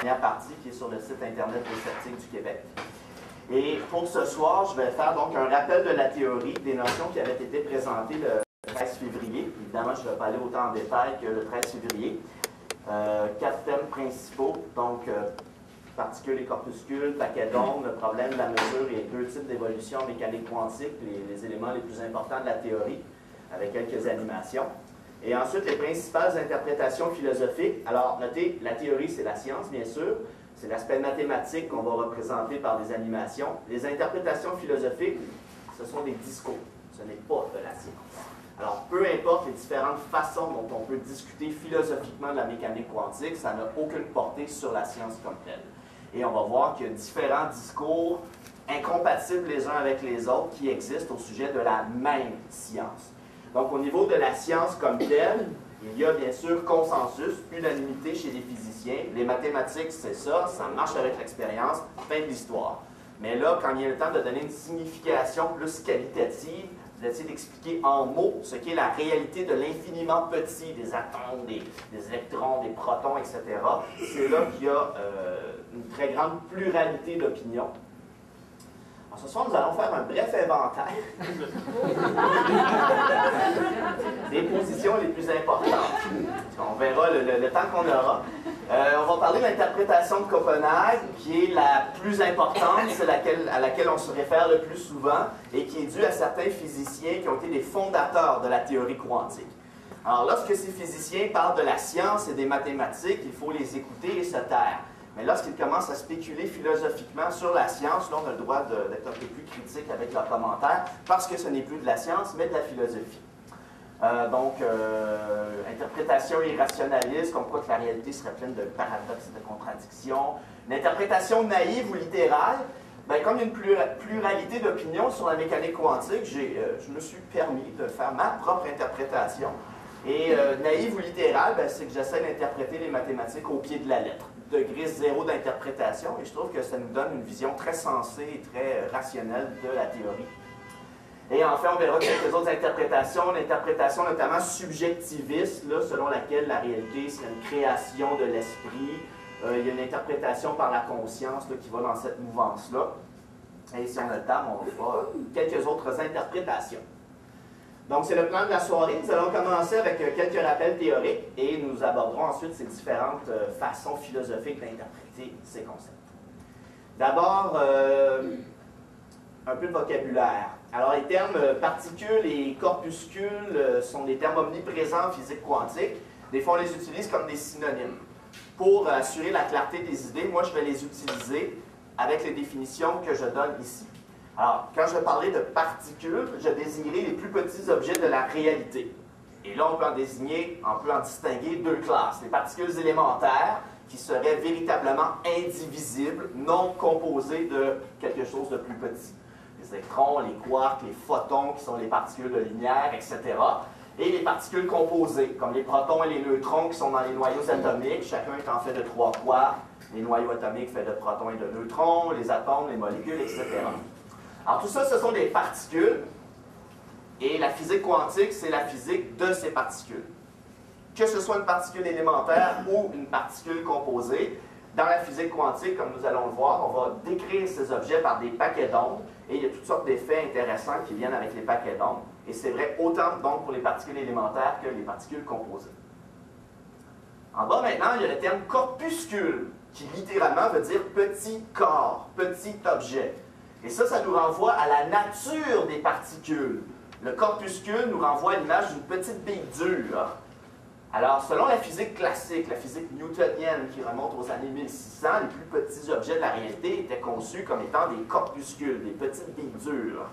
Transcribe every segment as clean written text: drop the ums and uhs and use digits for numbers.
première partie qui est sur le site Internet des sceptiques du Québec. Et pour ce soir, je vais faire donc un rappel de la théorie, des notions qui avaient été présentées le 13 février. Évidemment, je ne vais pas aller autant en détail que le 13 février. 4 thèmes principaux, donc particules et corpuscules, paquets d'ondes, le problème de la mesure et 2 types d'évolution mécanique quantique, les éléments les plus importants de la théorie, avec quelques animations. Et ensuite, les principales interprétations philosophiques. Alors, notez, la théorie, c'est la science, bien sûr. C'est l'aspect mathématique qu'on va représenter par des animations. Les interprétations philosophiques, ce sont des discours. Ce n'est pas de la science. Alors, peu importe les différentes façons dont on peut discuter philosophiquement de la mécanique quantique, ça n'a aucune portée sur la science comme telle. Et on va voir qu'il y a différents discours incompatibles les uns avec les autres qui existent au sujet de la même science. Donc, au niveau de la science comme telle, il y a bien sûr consensus, unanimité chez les physiciens. Les mathématiques, c'est ça, ça marche avec l'expérience, fin de l'histoire. Mais là, quand il y a le temps de donner une signification plus qualitative, d'essayer d'expliquer en mots ce qu'est la réalité de l'infiniment petit, des atomes, des électrons, des protons, etc. C'est là qu'il y a une très grande pluralité d'opinions. Ce soir, nous allons faire un bref inventaire des positions les plus importantes. On verra le temps qu'on aura. On va parler de l'interprétation de Copenhague, qui est la plus importante, c'est à laquelle on se réfère le plus souvent, et qui est due à certains physiciens qui ont été des fondateurs de la théorie quantique. Alors, lorsque ces physiciens parlent de la science et des mathématiques, il faut les écouter et se taire. Mais lorsqu'ils commencent à spéculer philosophiquement sur la science, là, on a le droit d'être un peu plus critique avec leurs commentaires, parce que ce n'est plus de la science, mais de la philosophie. Interprétation irrationaliste, comme quoi que la réalité serait pleine de paradoxes et de contradictions. Une interprétation naïve ou littérale, bien, comme il y a une pluralité d'opinions sur la mécanique quantique, je me suis permis de faire ma propre interprétation. Et naïve ou littérale, c'est que j'essaie d'interpréter les mathématiques au pied de la lettre. Degré zéro d'interprétation, et je trouve que ça nous donne une vision très sensée et très rationnelle de la théorie. Et enfin, on verra quelques autres interprétations, l'interprétation notamment subjectiviste, là, selon laquelle la réalité serait une création de l'esprit. Il y a une interprétation par la conscience là, qui va dans cette mouvance-là. Et si on a le temps, on fera quelques autres interprétations. Donc, c'est le plan de la soirée. Nous allons commencer avec quelques rappels théoriques et nous aborderons ensuite ces différentes façons philosophiques d'interpréter ces concepts. D'abord, un peu de vocabulaire. Alors, les termes particules et corpuscules sont des termes omniprésents en physique quantique. Des fois, on les utilise comme des synonymes. Pour assurer la clarté des idées, moi, je vais les utiliser avec les définitions que je donne ici. Alors, quand je parlerai de particules, je désignerai les plus petits objets de la réalité. Et là, on peut en distinguer 2 classes. Les particules élémentaires, qui seraient véritablement indivisibles, non composées de quelque chose de plus petit. Les électrons, les quarks, les photons, qui sont les particules de lumière, etc. Et les particules composées, comme les protons et les neutrons, qui sont dans les noyaux atomiques. Chacun est en fait de 3 quarks. Les noyaux atomiques faits de protons et de neutrons, les atomes, les molécules, etc. Alors tout ça, ce sont des particules, et la physique quantique, c'est la physique de ces particules. Que ce soit une particule élémentaire ou une particule composée, dans la physique quantique, comme nous allons le voir, on va décrire ces objets par des paquets d'ondes, et il y a toutes sortes d'effets intéressants qui viennent avec les paquets d'ondes, et c'est vrai autant donc pour les particules élémentaires que les particules composées. En bas maintenant, il y a le terme corpuscule, qui littéralement veut dire petit corps, petit objet. Et ça nous renvoie à la nature des particules. Le corpuscule nous renvoie à l'image d'une petite bille dure. Alors, selon la physique classique, la physique newtonienne qui remonte aux années 1600, les plus petits objets de la réalité étaient conçus comme étant des corpuscules, des petites billes dures.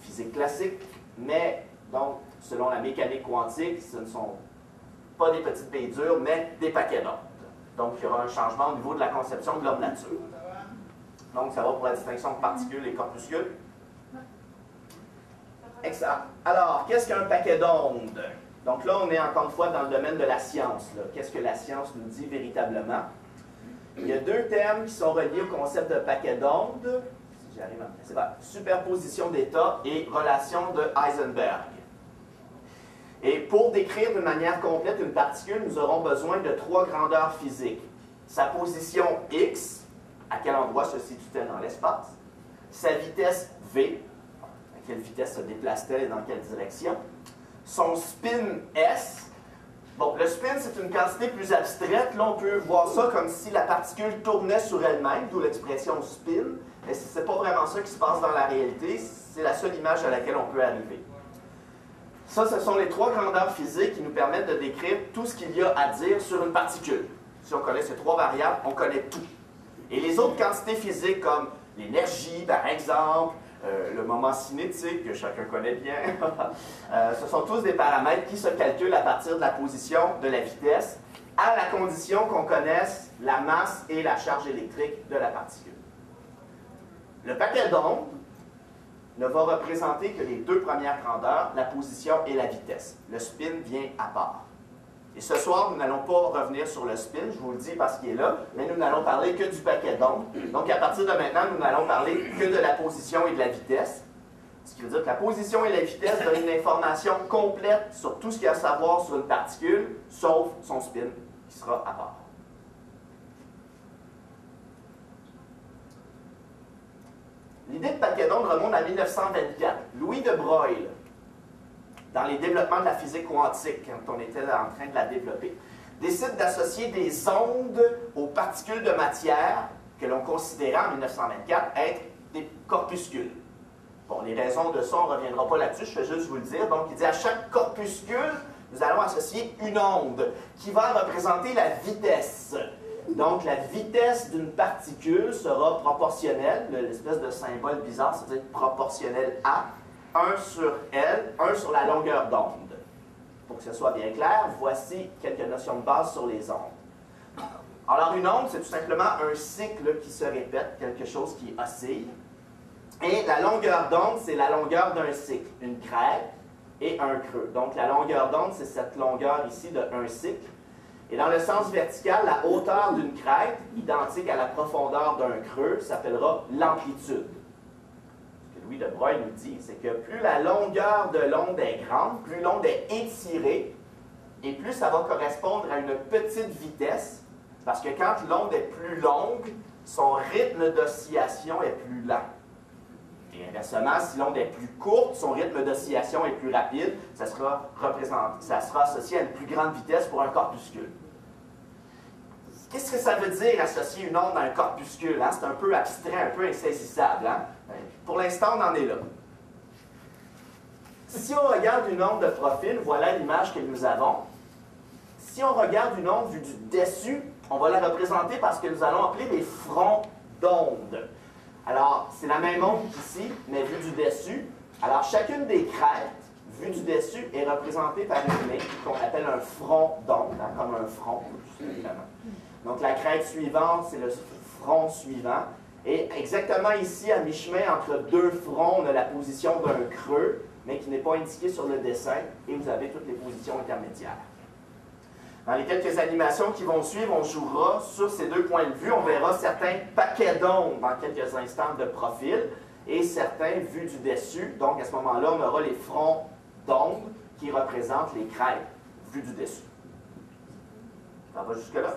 Physique classique, mais donc, selon la mécanique quantique, ce ne sont pas des petites billes dures, mais des paquets d'ondes. Donc, il y aura un changement au niveau de la conception de leur nature. Donc, ça va pour la distinction de particules et corpuscules. Excellent. Alors, qu'est-ce qu'un paquet d'ondes? Donc là, on est encore une fois dans le domaine de la science. Qu'est-ce que la science nous dit véritablement? Il y a 2 termes qui sont reliés au concept de paquet d'ondes. Si j'arrive à... C'est pas superposition d'états et relation de Heisenberg. Et pour décrire de manière complète une particule, nous aurons besoin de 3 grandeurs physiques. sa position x, à quel endroit se situe-t-elle dans l'espace, sa vitesse v, à quelle vitesse se déplace-t-elle et dans quelle direction, son spin s. Bon, le spin, c'est une quantité plus abstraite. Là, on peut voir ça comme si la particule tournait sur elle-même, d'où l'expression spin. Mais ce n'est pas vraiment ça qui se passe dans la réalité. C'est la seule image à laquelle on peut arriver. Ça, ce sont les trois grandeurs physiques qui nous permettent de décrire tout ce qu'il y a à dire sur une particule. Si on connaît ces trois variables, on connaît tout. Et les autres quantités physiques, comme l'énergie, par exemple, le moment cinétique, que chacun connaît bien, ce sont tous des paramètres qui se calculent à partir de la position de la vitesse, à la condition qu'on connaisse la masse et la charge électrique de la particule. Le paquet d'ondes ne va représenter que les deux premières grandeurs, la position et la vitesse. Le spin vient à part. Et ce soir, nous n'allons pas revenir sur le spin, je vous le dis parce qu'il est là, mais nous n'allons parler que du paquet d'ondes. Donc à partir de maintenant, nous n'allons parler que de la position et de la vitesse. Ce qui veut dire que la position et la vitesse donnent une information complète sur tout ce qu'il y a à savoir sur une particule, sauf son spin, qui sera à part. L'idée de paquet d'ondes remonte à 1924. Louis de Broglie, dans les développements de la physique quantique, quand on était en train de la développer, décide d'associer des ondes aux particules de matière que l'on considérait en 1924 être des corpuscules. Bon, les raisons de ça, on ne reviendra pas là-dessus, je vais juste vous le dire. Donc, il dit à chaque corpuscule, nous allons associer une onde qui va représenter la vitesse. Donc, la vitesse d'une particule sera proportionnelle, l'espèce de symbole bizarre, c'est-à-dire proportionnelle à 1 sur L, 1 sur la longueur d'onde. Pour que ce soit bien clair, voici quelques notions de base sur les ondes. Alors, une onde, c'est tout simplement un cycle qui se répète, quelque chose qui oscille. Et la longueur d'onde, c'est la longueur d'un cycle, une crête et un creux. Donc, la longueur d'onde, c'est cette longueur ici de un cycle. Et dans le sens vertical, la hauteur d'une crête, identique à la profondeur d'un creux, s'appellera l'amplitude. Ce que Louis de Broglie nous dit, c'est que plus la longueur de l'onde est grande, plus l'onde est étirée, et plus ça va correspondre à une petite vitesse, parce que quand l'onde est plus longue, son rythme d'oscillation est plus lent. Et inversement, si l'onde est plus courte, son rythme d'oscillation est plus rapide, ça sera associé à une plus grande vitesse pour un corpuscule. Qu'est-ce que ça veut dire associer une onde à un corpuscule? Hein? C'est un peu abstrait, un peu insaisissable. Hein? Pour l'instant, on en est là. Si on regarde une onde de profil, voilà l'image que nous avons. Si on regarde une onde vue du dessus, on va la représenter par ce que nous allons appeler des fronts d'onde. Alors, c'est la même onde qu'ici, mais vue du dessus. Alors, chacune des crêtes, vue du dessus, est représentée par une ligne qu'on appelle un front d'onde, hein, comme un front, évidemment. Donc, la crête suivante, c'est le front suivant. Et exactement ici, à mi-chemin, entre deux fronts, on a la position d'un creux, mais qui n'est pas indiquée sur le dessin, et vous avez toutes les positions intermédiaires. Dans les quelques animations qui vont suivre, on jouera sur ces deux points de vue. On verra certains paquets d'ondes dans quelques instants de profil et certains vus du dessus. Donc, à ce moment-là, on aura les fronts d'ondes qui représentent les crêtes vues du dessus. Ça va jusque-là?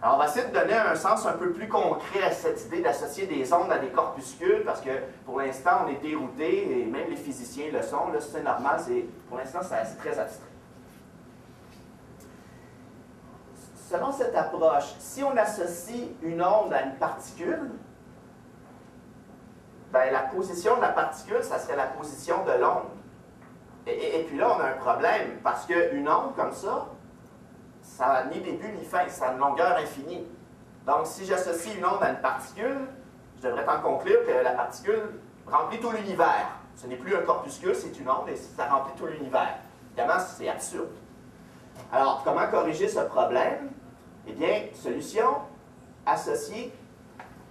Alors, on va essayer de donner un sens un peu plus concret à cette idée d'associer des ondes à des corpuscules, parce que pour l'instant, on est dérouté, et même les physiciens le sont. Là, c'est normal, pour l'instant, c'est très abstrait. Selon cette approche, si on associe une onde à une particule, ben, la position de la particule, ça serait la position de l'onde. Et puis là, on a un problème, parce qu'une onde comme ça n'a ni début ni fin, ça a une longueur infinie. Donc, si j'associe une onde à une particule, je devrais en conclure que la particule remplit tout l'univers. Ce n'est plus un corpuscule, c'est une onde, et ça remplit tout l'univers. Évidemment, c'est absurde. Alors, comment corriger ce problème? Eh bien, solution, associer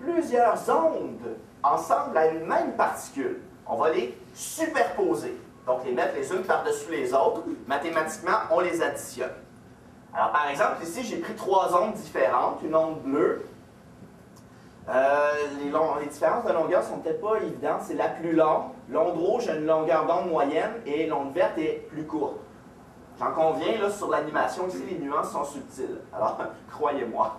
plusieurs ondes ensemble à une même particule. On va les superposer, donc les mettre les unes par-dessus les autres. Mathématiquement, on les additionne. Alors, par exemple, ici, j'ai pris trois ondes différentes, une onde bleue. Les différences de longueur ne sont peut-être pas évidentes, c'est la plus longue. L'onde rouge a une longueur d'onde moyenne et l'onde verte est plus courte. J'en conviens, là, sur l'animation ici, les nuances sont subtiles. Alors, croyez-moi.